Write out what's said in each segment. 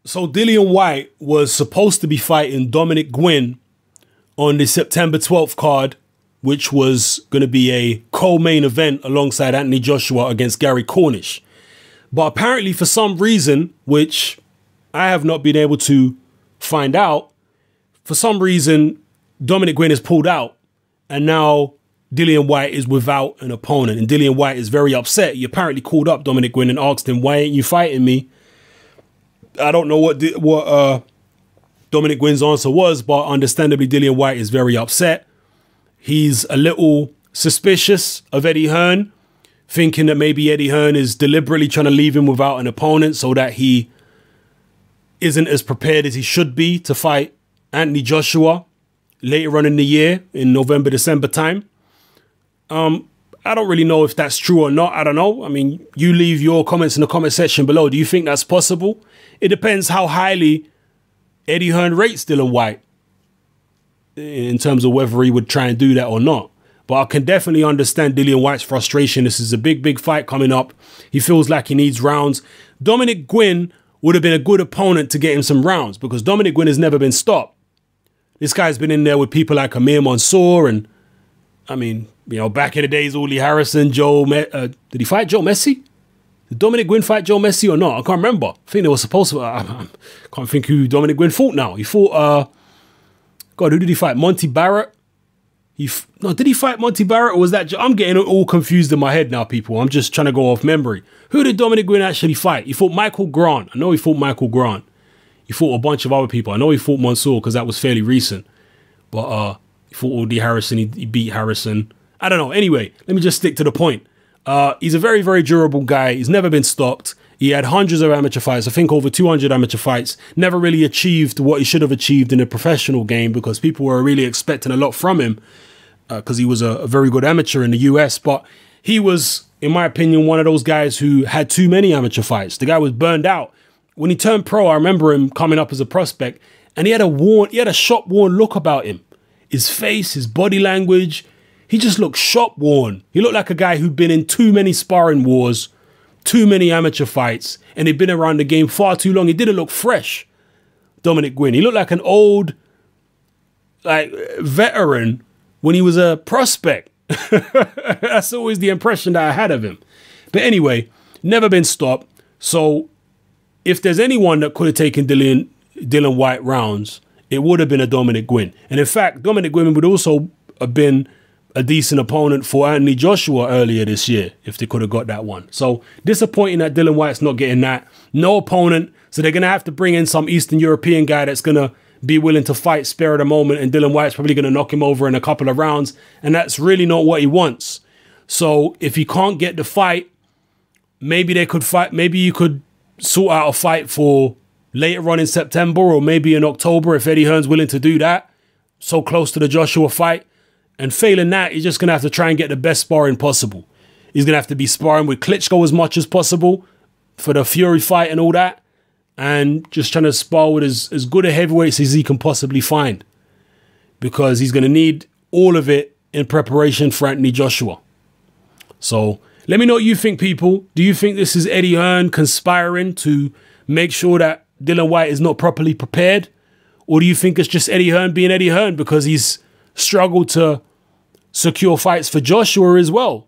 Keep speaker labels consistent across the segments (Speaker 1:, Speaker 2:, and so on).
Speaker 1: So Dillian Whyte was supposed to be fighting Dominick Guinn on the September 12th card, which was going to be a co-main event alongside Anthony Joshua against Gary Cornish. But apparently for some reason, which I have not been able to find out, for some reason, Dominick Guinn is pulled out and now Dillian Whyte is without an opponent. And Dillian Whyte is very upset. He apparently called up Dominick Guinn and asked him, why ain't you fighting me? I don't know what Dominick Guinn's answer was, but understandably, Dillian Whyte is very upset. He's a little suspicious of Eddie Hearn, thinking that maybe Eddie Hearn is deliberately trying to leave him without an opponent so that he isn't as prepared as he should be to fight Anthony Joshua later on in the year, in November, December time. I don't really know if that's true or not. I don't know. I mean, you leave your comments in the comment section below. Do you think that's possible? It depends how highly Eddie Hearn rates Dillian Whyte in terms of whether he would try and do that or not. But I can definitely understand Dillian Whyte's frustration. This is a big, big fight coming up. He feels like he needs rounds. Dominick Guinn would have been a good opponent to get him some rounds because Dominick Guinn has never been stopped. This guy's been in there with people like Amir Mansour and, I mean, you know, back in the days, Uli Harrison, did he fight Joe Messi? Did Dominick Guinn fight Joe Messi or not? I can't remember. I think they were supposed to. I can't think who Dominick Guinn fought now. He fought, God, who did he fight? Monty Barrett? No, did he fight Monty Barrett or was that? I'm getting all confused in my head now, people. I'm just trying to go off memory. Who did Dominick Guinn actually fight? He fought Michael Grant. I know he fought Michael Grant. He fought a bunch of other people. I know he fought Mansour because that was fairly recent. But he fought Uli Harrison. He beat Harrison. I don't know. Anyway, let me just stick to the point. He's a very, very durable guy. He's never been stopped. He had hundreds of amateur fights. I think over 200 amateur fights. Never really achieved what he should have achieved in the professional game because people were really expecting a lot from him because he was a very good amateur in the US. But he was, in my opinion, one of those guys who had too many amateur fights. The guy was burned out. When he turned pro, I remember him coming up as a prospect and he had a shop-worn look about him. His face, his body language. He just looked shop-worn. He looked like a guy who'd been in too many sparring wars, too many amateur fights, and he'd been around the game far too long. He didn't look fresh, Dominick Guinn. He looked like an old, veteran when he was a prospect. That's always the impression that I had of him. But anyway, never been stopped. So if there's anyone that could have taken Dillian Whyte rounds, it would have been a Dominick Guinn. And in fact, Dominick Guinn would also have been a decent opponent for Anthony Joshua earlier this year if they could have got that one. So disappointing that Dillian Whyte's not getting that. No opponent. So they're going to have to bring in some Eastern European guy that's going to be willing to fight spare of the moment. And Dillian Whyte's probably going to knock him over in a couple of rounds. And that's really not what he wants. So if he can't get the fight, maybe they could fight. Maybe you could sort out a fight for later on in September or maybe in October if Eddie Hearn's willing to do that. So close to the Joshua fight. And failing that, he's just going to have to try and get the best sparring possible. He's going to have to be sparring with Klitschko as much as possible for the Fury fight and all that. And just trying to spar with as good a heavyweights as he can possibly find. Because he's going to need all of it in preparation for Anthony Joshua. So let me know what you think, people. Do you think this is Eddie Hearn conspiring to make sure that Dillian Whyte is not properly prepared? Or do you think it's just Eddie Hearn being Eddie Hearn because he's struggled to secure fights for Joshua as well?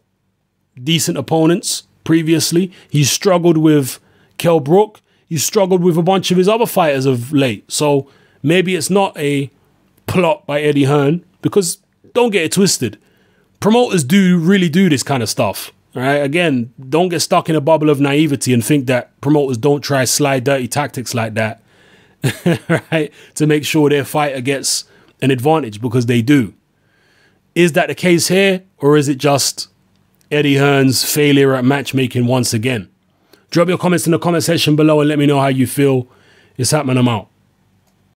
Speaker 1: Decent opponents previously. He's struggled with Kell Brook. He's struggled with a bunch of his other fighters of late. So maybe it's not a plot by Eddie Hearn because don't get it twisted. Promoters really do this kind of stuff. All right? Again, don't get stuck in a bubble of naivety and think that promoters don't try sly, dirty tactics like that, right, to make sure their fighter gets an advantage, because they do. Is that the case here, or is it just Eddie Hearn's failure at matchmaking once again? Drop your comments in the comment section below and let me know how you feel. It's happening. I'm out.